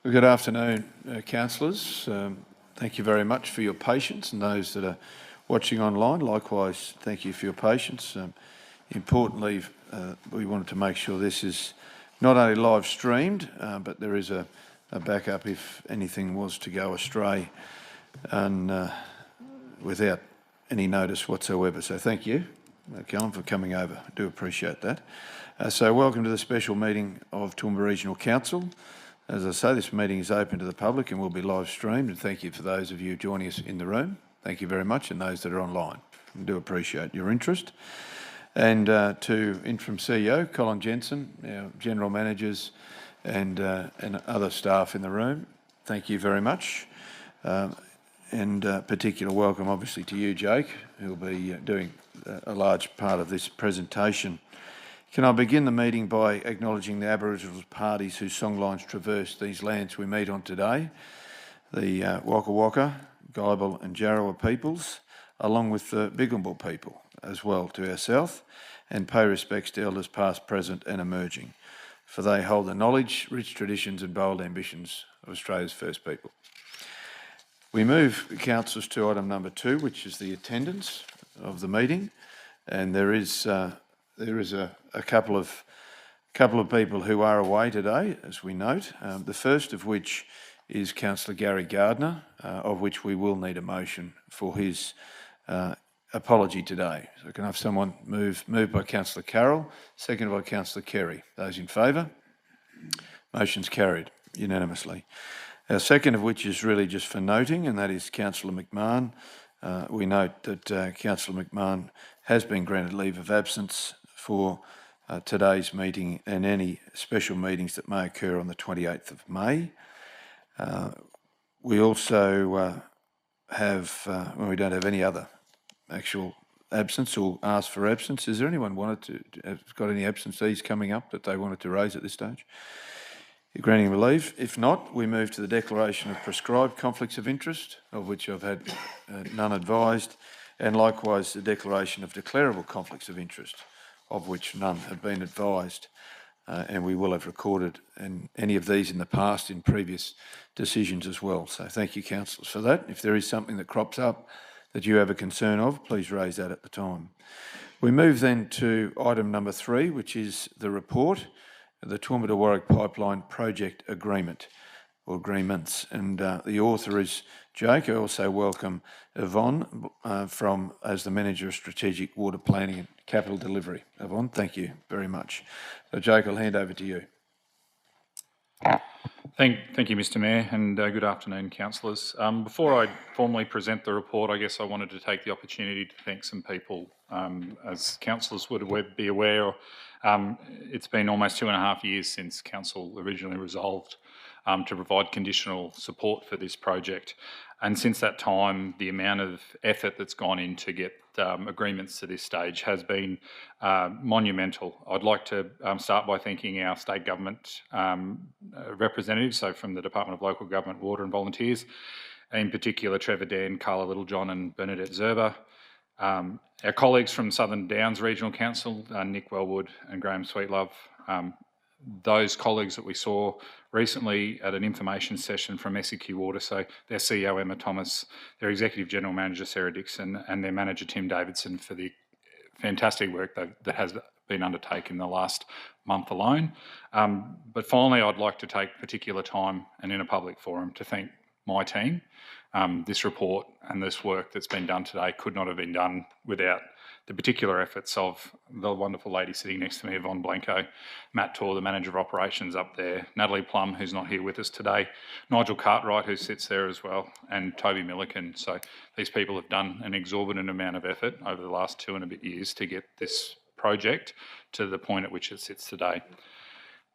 Well, good afternoon, councillors. Thank you very much for your patience, and those that are watching online, likewise, thank you for your patience. Importantly, we wanted to make sure this is not only live streamed, but there is a backup if anything was to go astray and without any notice whatsoever. So thank you, Callum, for coming over. I do appreciate that. So welcome to the special meeting of Toowoomba Regional Council. As I say, this meeting is open to the public and will be live streamed, and thank you for those of you joining us in the room. Thank you very much, and those that are online. I do appreciate your interest. And to Interim CEO, Colin Jensen, our General Managers and other staff in the room, thank you very much. And particular welcome obviously to you, Jake, who will be doing a large part of this presentation. Can I begin the meeting by acknowledging the Aboriginal parties whose songlines traverse these lands we meet on today, the Waka Waka, Gibel and Jarrawa peoples, along with the Bigumbil people as well to our south, and pay respects to elders past, present and emerging, for they hold the knowledge, rich traditions and bold ambitions of Australia's First People. We move, councillors, to item number 2, which is the attendance of the meeting, and there is a couple of people who are away today, as we note. The first of which is Councillor Gary Gardner, of which we will need a motion for his apology today. So can I have someone moved by Councillor Carroll, seconded by Councillor Kerry. Those in favour? Motion's carried unanimously. Our second of which is really just for noting, and that is Councillor McMahon. We note that Councillor McMahon has been granted leave of absence for today's meeting and any special meetings that may occur on the 28th of May. We also we don't have any other actual absence or ask for absence. Is there anyone got any absencees coming up that they wanted to raise at this stage? You're granting relief. If not, we move to the declaration of prescribed conflicts of interest, of which I've had none advised, and likewise the declaration of declarable conflicts of interest, of which none have been advised, and we will have recorded any of these in the past in previous decisions as well. So thank you, councillors, for that. If there is something that crops up that you have a concern of, please raise that at the time. We move then to item number 3, which is the report, the Toowoomba to Warwick Pipeline Project Agreement, or agreements, and the author is Jake. I also welcome Yvonne as the Manager of Strategic Water Planning and Capital Delivery. Yvonne, thank you very much. So Jake, I'll hand over to you. Thank you, Mr Mayor, and good afternoon, councillors. Before I formally present the report, I guess I wanted to take the opportunity to thank some people. As councillors would be aware, it's been almost 2.5 years since council originally resolved to provide conditional support for this project. And since that time, the amount of effort that's gone in to get agreements to this stage has been monumental. I'd like to start by thanking our state government representatives, so from the Department of Local Government, Water and Volunteers, in particular Trevor Dan, Carla Littlejohn and Bernadette Zerba. Our colleagues from Southern Downs Regional Council, Nick Wellwood and Graham Sweetlove. Those colleagues that we saw recently at an information session from SEQ Water, so their CEO Emma Thomas, their Executive General Manager Sarah Dixon and their Manager Tim Davidson for the fantastic work that has been undertaken in the last month alone. But finally, I'd like to take particular time and in a public forum to thank my team. This report and this work that's been done today could not have been done without the particular efforts of the wonderful lady sitting next to me, Yvonne Blanco, Matt Torr, the Manager of Operations up there, Natalie Plum, who's not here with us today, Nigel Cartwright, who sits there as well, and Toby Milliken. So these people have done an exorbitant amount of effort over the last 2 and a bit years to get this project to the point at which it sits today.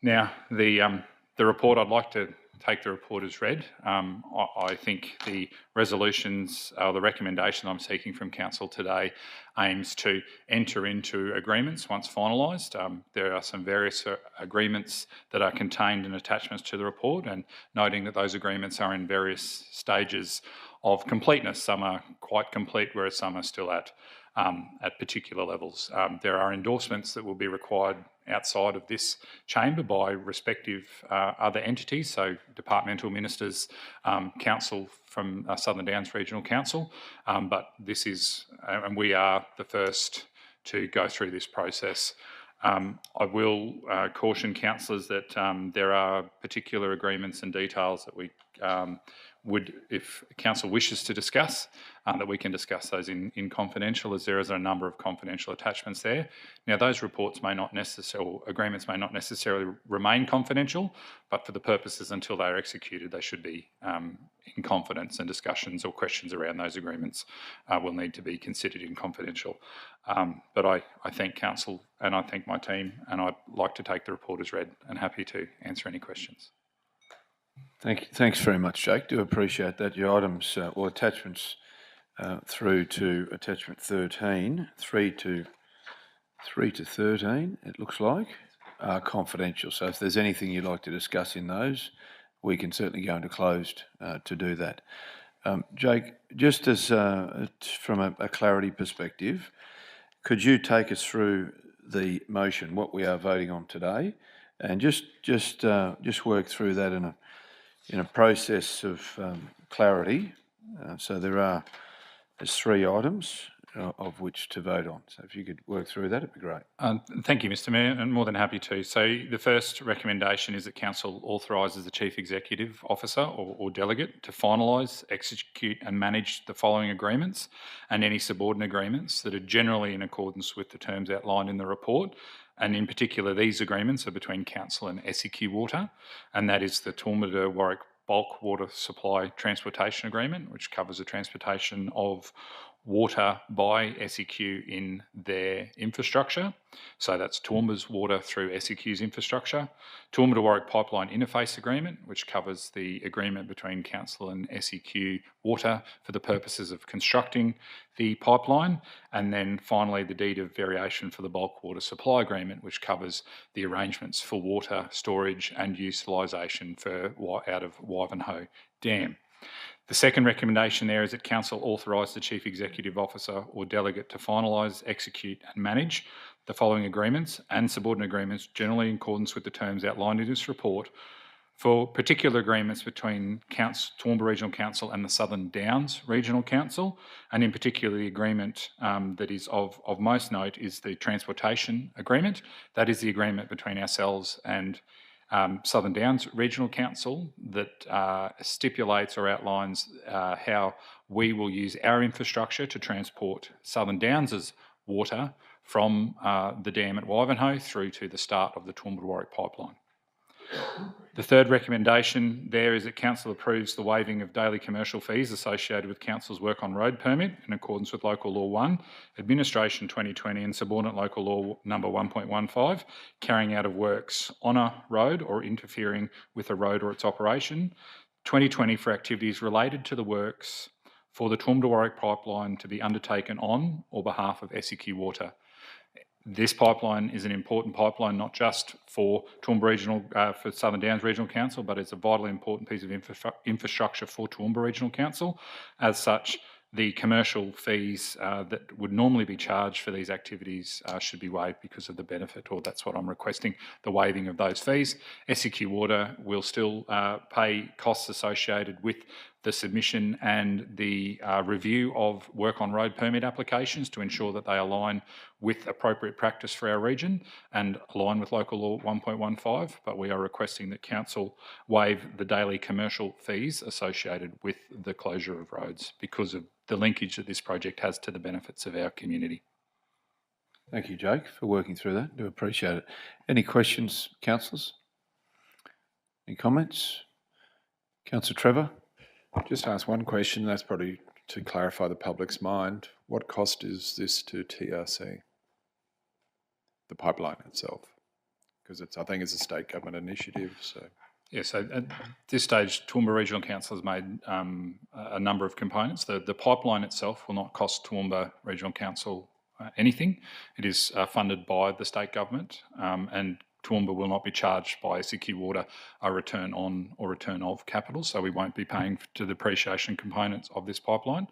Now, the report, I'd like to take the report as read. I think the resolutions, the recommendation I'm seeking from Council today aims to enter into agreements once finalised. There are some various agreements that are contained in attachments to the report, and noting that those agreements are in various stages of completeness. Some are quite complete, whereas some are still at particular levels. There are endorsements that will be required outside of this chamber by respective other entities, so departmental ministers, council from Southern Downs Regional Council, but this is, and we are the first to go through this process. I will caution councillors that there are particular agreements and details that we would, if council wishes to discuss, that we can discuss those in confidential, as there is a number of confidential attachments there. Now, those reports may not necessarily, or agreements may not necessarily remain confidential, but for the purposes until they are executed, they should be in confidence, and discussions or questions around those agreements will need to be considered in confidential. But I thank council and I thank my team, and I'd like to take the report as read and happy to answer any questions. Thanks very much, Jake. Do appreciate that. Your items or attachments through to attachment 13, 3 to 13, it looks like, are confidential. So if there's anything you'd like to discuss in those, we can certainly go into closed to do that. Jake, just as from a clarity perspective, could you take us through the motion, what we are voting on today, and just work through that in a process of clarity? So there's 3 items of which to vote on. So if you could work through that, it'd be great. Thank you, Mr Mayor, and more than happy to. So the first recommendation is that Council authorises the Chief Executive Officer or Delegate to finalise, execute and manage the following agreements and any subordinate agreements that are generally in accordance with the terms outlined in the report. And in particular, these agreements are between Council and SEQ Water, and that is the Toowoomba to Warwick Bulk Water Supply Transportation Agreement, which covers the transportation of water by SEQ in their infrastructure. So that's Toowoomba's water through SEQ's infrastructure. Toowoomba to Warwick Pipeline Interface Agreement, which covers the agreement between Council and SEQ Water for the purposes of constructing the pipeline. And then finally, the deed of variation for the bulk water supply agreement, which covers the arrangements for water storage and utilisation out of Wivenhoe Dam. The second recommendation there is that Council authorise the Chief Executive Officer or Delegate to finalise, execute and manage the following agreements and subordinate agreements generally in accordance with the terms outlined in this report for particular agreements between Toowoomba Regional Council and the Southern Downs Regional Council, and in particular the agreement that is of most note is the transportation agreement. That is the agreement between ourselves and Southern Downs Regional Council that stipulates or outlines how we will use our infrastructure to transport Southern Downs' water from the dam at Wivenhoe through to the start of the Toowoomba to Warwick pipeline. The third recommendation there is that Council approves the waiving of daily commercial fees associated with Council's work on road permit in accordance with Local Law 1, Administration 2020 and Subordinate Local Law number 1.15, carrying out of works on a road or interfering with a road or its operation, 2020 for activities related to the works for the Toowoomba to Warwick pipeline to be undertaken on or behalf of SEQ Water. This pipeline is an important pipeline, not just for for Southern Downs Regional Council, but it's a vitally important piece of infrastructure for Toowoomba Regional Council. As such, the commercial fees that would normally be charged for these activities should be waived because of the benefit, or that's what I'm requesting, the waiving of those fees. SEQ Water will still pay costs associated with the submission and the review of work on road permit applications to ensure that they align with appropriate practice for our region and align with Local Law 1.15, but we are requesting that Council waive the daily commercial fees associated with the closure of roads because of the linkage that this project has to the benefits of our community. Thank you, Jake, for working through that. Do appreciate it. Any questions, councillors? Any comments? Councillor Trevor? Just ask one question, that's probably to clarify the public's mind. What cost is this to TRC? The pipeline itself? Because I think it's a state government initiative, so... Yes, so at this stage, Toowoomba Regional Council has made a number of components. The pipeline itself will not cost Toowoomba Regional Council anything. It is funded by the state government, and Toowoomba will not be charged by SEQ Water a return on or return of capital, so we won't be paying to the depreciation components of this pipeline.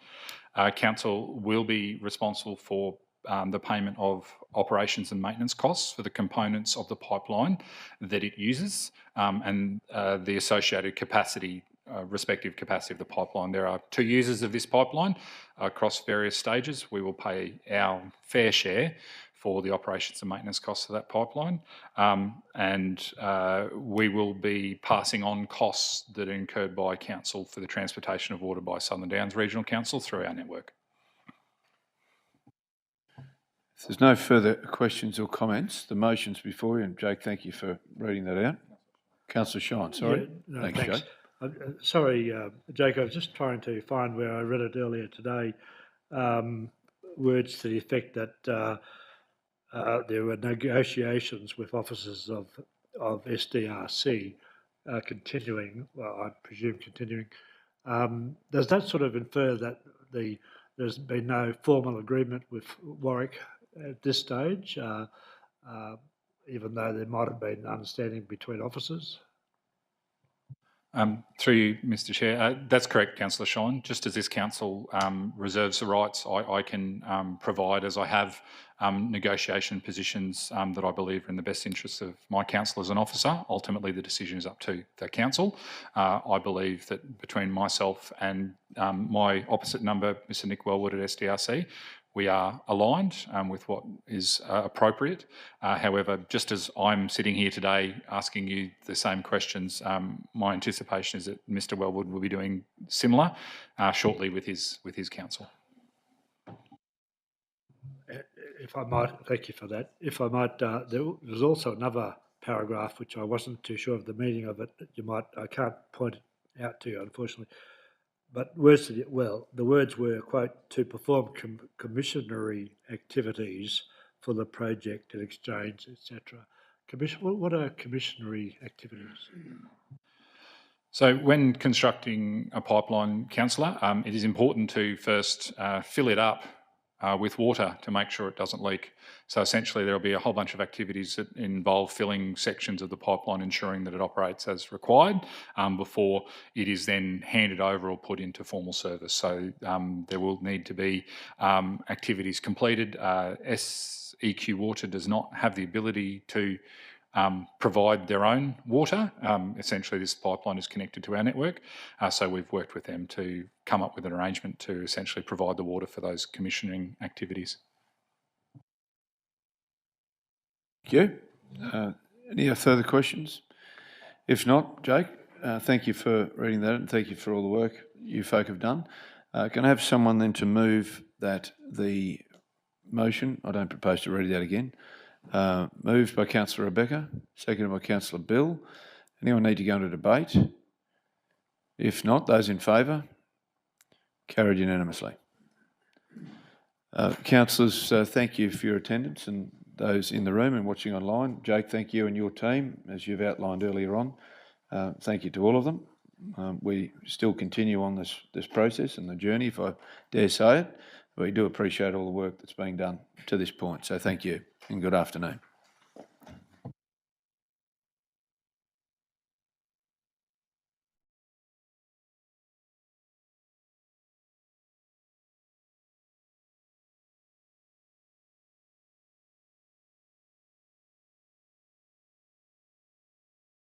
Council will be responsible for the payment of operations and maintenance costs for the components of the pipeline that it uses and the associated capacity, respective capacity of the pipeline. There are 2 users of this pipeline across various stages. We will pay our fair share for the operations and maintenance costs of that pipeline, and we will be passing on costs that are incurred by council for the transportation of water by Southern Downs Regional Council through our network. If there's no further questions or comments, the motion's before you, and Jake, thank you for reading that out. Councillor Shine, sorry. Yeah, no, thanks, thanks. Jake. Sorry, Jake, I was just trying to find where I read it earlier today, words to the effect that there were negotiations with officers of SDRC continuing, well, I presume continuing. Does that sort of infer that there's been no formal agreement with Warwick at this stage, even though there might have been understanding between officers? Through you, Mr Chair. That's correct, Councillor Shine. Just as this council reserves the rights, I can provide, as I have, negotiation positions that I believe are in the best interests of my council as an officer. Ultimately, the decision is up to the council. I believe that between myself and my opposite number, Mr Nick Wellwood at SDRC, we are aligned with what is appropriate. However, just as I'm sitting here today asking you the same questions, my anticipation is that Mr Wellwood will be doing similar shortly with his council. If I might, thank you for that. If I might, there was also another paragraph which I wasn't too sure of the meaning of it. I can't point it out to you, unfortunately. But the words were, quote, to perform commissionary activities for the project and exchange, etc. What are commissionary activities? So when constructing a pipeline, councillor, it is important to first fill it up with water to make sure it doesn't leak. So essentially there will be a whole bunch of activities that involve filling sections of the pipeline, ensuring that it operates as required before it is then handed over or put into formal service. So there will need to be activities completed. SEQ Water does not have the ability to provide their own water. Essentially, this pipeline is connected to our network, so we've worked with them to come up with an arrangement to essentially provide the water for those commissioning activities. Thank you. Any further questions? If not, Jake, thank you for reading that and thank you for all the work you folk have done. Can I have someone then to move that the motion, I don't propose to read that again, moved by Councillor Rebecca, seconded by Councillor Bill. Anyone need to go into debate? If not, those in favour? Carried unanimously. Councillors, thank you for your attendance, and those in the room and watching online. Jake, thank you and your team, as you've outlined earlier on. Thank you to all of them. We still continue on this process and the journey, if I dare say it. We do appreciate all the work that's being done to this point, so thank you and good afternoon.